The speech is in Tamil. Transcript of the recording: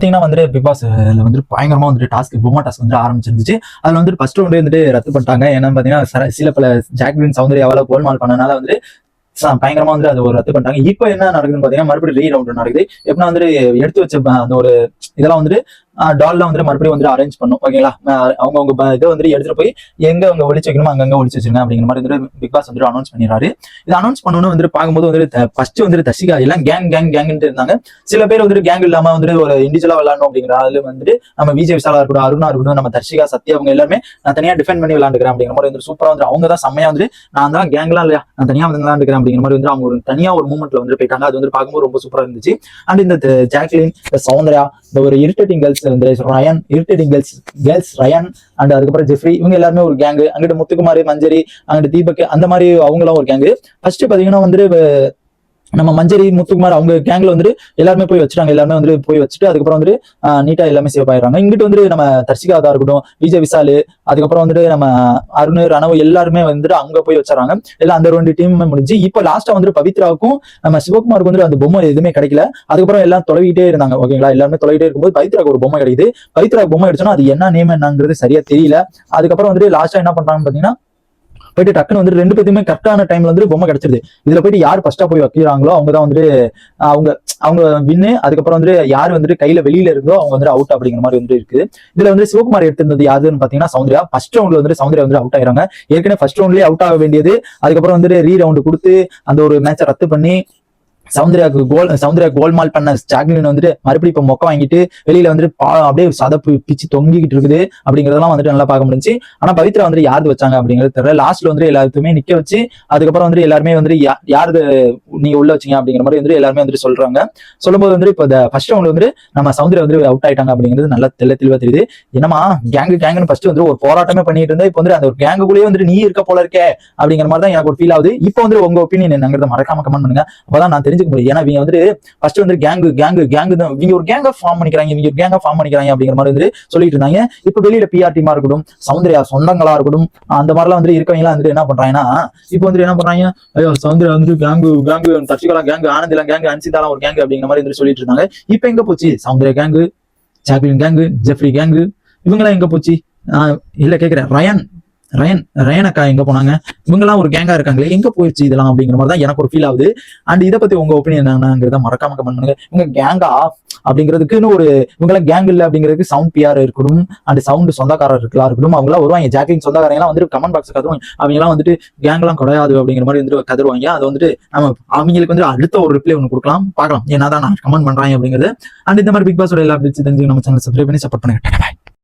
பாத்தீங்கன்னா வந்து பிக் பாஸ் வந்து பயங்கரமா வந்துட்டு டாஸ்க் பொம்மா டாஸ்க் வந்து ஆரம்பிச்சிருந்துச்சு. அதுல வந்து ஃபர்ஸ்ட் ரவுண்டே வந்துட்டு ரத்து பண்ணிட்டாங்க. ஏன்னா பாத்தீங்கன்னா சில பல ஜாக்லின் சௌந்தர்யாவால கோல்மால் பண்ணனால வந்து பயங்கரமா வந்து அது ஒரு ரத்து பண்ணிட்டாங்க. இப்போ என்ன நடக்குதுன்னு பாத்தீங்கன்னா மறுபடியும் ரீ ரவுண்ட் நடக்குது. எப்படின்னா வந்து எடுத்து வச்ச அந்த ஒரு இதெல்லாம் வந்துட்டு டால்லாம் வந்து மறுபடியும் வந்து அரேஞ்ச் பண்ணும். ஓகேங்களா, அவங்க இதை வந்து எடுத்துட்டு போய் எங்க அவங்க ஒளிச்சு வைக்கணுமோ அங்கங்க ஒளிச்சு வச்சிருங்க அப்படிங்கிற மாதிரி வந்து பிக் பாஸ் வந்து அனௌன்ஸ் பண்ணிடுறாரு. இது அனௌன்ஸ் பண்ணணும்னு வந்து பார்க்கும்போது வந்து ஃபர்ஸ்ட் வந்து தர்ஷிகா எல்லாம் கேங் கேங் கேங்ட்டு இருந்தாங்க. சில பேர் வந்து கேங் இல்லாம வந்து ஒரு இண்டிவிஜுவலா விளையாடணும் அப்படிங்கிற அதுல வந்து நம்ம விஜய் விசாலா இருக்கட்டும், அருணா இருக்கட்டும், நம்ம தர்ஷிகா சத்யா அவங்க எல்லாருமே நான் தனியா டிஃபெண்ட் பண்ணி விளையாண்டுக்கிறேன் அப்படிங்கிற மாதிரி வந்து சூப்பரா வந்து அவங்க தான் செம்மையா வந்து நான் தான் கேங்லாம் இல்லையா நான் தனியா வந்து விளையாண்டுக்கிறேன் அப்படிங்கிற மாதிரி வந்து அவங்க ஒரு தனியா ஒரு மூமெண்ட்ல வந்து போயிட்டாங்க. அது வந்து பார்க்கும்போது ரொம்ப சூப்பரா இருந்துச்சு. அண்ட் இந்த ஜாக்லின், இந்த சௌந்தர்யா, இந்த ஒரு இரிட்டேட்டிங் கேர்ள்ஸ், இந்த Ryan irritating girls Ryan and அதுக்கப்புறம் ஜெஃப்ரி, இவங்க எல்லாருமே ஒரு கேங்கு. அங்கிட்ட முத்துக்குமாரி, மஞ்சரி, அங்கிட்ட தீபக், அந்த மாதிரி அவங்களாம் ஒரு கேங்கு. ஃபர்ஸ்ட் பாத்தீங்கன்னா வந்து நம்ம மஞ்சரி, முத்துக்குமார் அவங்க கேங்ல வந்து எல்லாருமே போய் வச்சுட்டாங்க. எல்லாருமே வந்து போய் வச்சுட்டு அதுக்கப்புறம் வந்து நீட்டா எல்லாமே சேவ் ஆயிடுறாங்க. இங்கிட்டு வந்து நம்ம தர்ஷிகாதா இருக்கட்டும், விஜய் விசாலு, அதுக்கப்புறம் வந்துட்டு நம்ம அருண், ரணவ் எல்லாருமே வந்துட்டு அங்க போய் வச்சுறாங்க. எல்லாம் அந்த 2 டீமுமே முடிஞ்சு இப்போ லாஸ்டா வந்து பவித்ராவுக்கும் நம்ம சிவகுமாருக்கு வந்து அந்த பொம்மை எதுவுமே கிடைக்கல. அதுக்கப்புறம் எல்லாம் தொலைவிட்டே இருந்தாங்க. ஓகேங்களா, எல்லாருமே தொலைவிட்டே இருக்கும்போது பவித்ராவுக்கு ஒரு பொம்மை கிடைக்குது. பவித்ராவுக்கு பொம்மை அடிச்சோன்னா அது என்ன நேம் என்னங்கிறது சரியா தெரியல. அதுக்கப்புறம் வந்துட்டு லாஸ்டா என்ன பண்றாங்கன்னு பாத்தீங்கன்னா போயிட்டு டக்குன்னு வந்து 2 பேருமே கரெக்டான டைம்ல வந்து பொம்மை கிடைச்சிருது. இதுல போயிட்டு யார் ஃபர்ஸ்டா போய் வைக்கிறாங்களோ அவங்கதான் வந்து அவங்க அவங்க வின்னு. அதுக்கப்புறம் வந்து யாரு வந்துட்டு கையில வெளியில இருந்தோ அவங்க வந்து அவுட் அப்படிங்கிற மாதிரி வந்து இருக்கு. இதுல வந்து சிவகுமார் எடுத்திருந்தது யாருன்னு பாத்தீங்கன்னா சௌந்தர்யா. ஃபர்ஸ்ட் ரவுண்ட்ல வந்து சௌந்தர்யா வந்து அவுட் ஆயிராங்க. ஏற்கனவே ஃபர்ஸ்ட் ரவுண்ட்லயே அவுட் ஆக வேண்டியது. அதுக்கப்புறம் வந்து ரீ ரவுண்ட் கொடுத்து அந்த ஒரு மேட்சை ரத்து பண்ணி சௌந்தர்யா கோல்மால் பண்ண ஜாக்லின் வந்துட்டு மறுபடியும் இப்ப மொக்க வாங்கிட்டு வெளியில வந்து அப்படியே சதப்பு பிச்சு தொங்கிக்கிட்டு இருக்குது அப்படிங்கறதெல்லாம் வந்துட்டு நல்லா பார்க்க முடிஞ்சு. ஆனா பவித்ரா வந்து யாரு வச்சாங்க அப்படிங்கிறது தெரியல. லாஸ்ட்ல வந்து எல்லாருக்குமே நிக்க வச்சு அதுக்கப்புறம் வந்து எல்லாருமே வந்து யாரு நீங்க உள்ள வச்சீங்க அப்படிங்கிற மாதிரி வந்து எல்லாருமே வந்துட்டு சொல்றாங்க. சொல்லும்போது வந்து இப்போ ஃபர்ஸ்ட் ரவுண்ட் வந்து நம்ம சௌந்தர்யா வந்து அவுட் ஆயிட்டாங்க அப்படிங்கிறது நல்லா தெளிவா தெரியுது. என்னமா கேங்குன்னு ஃபர்ஸ்ட் வந்து ஒரு போராட்டமே பண்ணிட்டு இருந்தா இப்போ வந்து அந்த ஒரு கேங்குக்குள்ளேயே வந்து நீ இருக்க போல இருக்கே அப்படிங்கிற மாதிரி தான் எனக்கு ஒரு ஃபீல் ஆகுது. இப்போ வந்து உங்க ஒப்பீனியன் என்னங்கிறத மறக்காம கமெண்ட் பண்ணுங்க. அப்பதான் நான் தெரிஞ்சுக்க முடியும். ஏன்னா இவங்க வந்து ஃபர்ஸ்ட் வந்து கேங்கு தான் இவங்க ஒரு கேங்கா ஃபார்ம் பண்ணிக்கிறாங்க அப்படிங்கிற மாதிரி வந்து சொல்லிட்டு இருந்தாங்க. இப்ப வெளியில பிஆர் டீமா இருக்கட்டும், சௌந்தர்யா சொந்தங்களா இருக்கட்டும், அந்த மாதிரிலாம் வந்து இருக்கவங்க எல்லாம் வந்து என்ன பண்றாங்கன்னா இப்போ வந்து என்ன பண்றாங்க, ஐயோ சௌந்தர்யா வந்து கேங்கு தர்ஷிகலா கேங்கு, ஆனந்திலாம் கேங்கு, அன்சிதாலாம் ஒரு கேங்கு அப்படிங்கிற மாதிரி வந்து சொல்லிட்டு இருந்தாங்க. இப்ப எங்க போச்சு Soundarya gang, Jacqueline gang, Jeffrey gang, இவங்கெல்லாம் எங்க போச்சு? இல்ல கேக்குறேன், ரயன் அக்கா எங்க போனாங்க? இவங்கெல்லாம் ஒரு கேங்கா இருக்காங்களே, எங்க போயிடுச்சு இதெல்லாம் அப்படிங்கிற மாதிரி தான் எனக்கு ஒரு ஃபீல் ஆகுது. அண்ட் இதை பத்தி உங்க ஒப்பீனியன் என்னங்கிறத மறக்காம கமெண்ட் பண்ணுங்க. இவங்க கேங்கா அப்படிங்கிறதுக்குன்னு ஒரு இவங்கெல்லாம் கேங் இல்ல அப்படிங்கிறதுக்கு சவுண்ட் பிஆர் இருக்கணும், அண்ட் சவுண்ட் சொந்தக்காரர்களா இருக்கணும். அவங்க எல்லாம் வருவாங்க. ஜாக்லின் சொந்தக்காரங்க எல்லாம் வந்து கமெண்ட் பாக்ஸ் கதருவாங்க. அவங்க எல்லாம் வந்துட்டு கேங் எல்லாம் கிடையாது அப்படிங்கிற மாதிரி வந்து கதருவாங்க. அது வந்துட்டு நம்ம அவங்களுக்கு வந்து அடுத்த ஒரு ரிப்ளை ஒன்று கொடுக்கலாம், பார்க்கலாம் என்னதான் நான் கமெண்ட் பண்றாங்க அப்படிங்கிறது. அண்ட் இந்த மாதிரி பிக் பாஸோட எல்லா அப்டேட்ஸ் தெரிஞ்சு நம்ம சேனல் சப்ஸ்கிரைப் பண்ணி சப்போர்ட் பண்ணுங்க.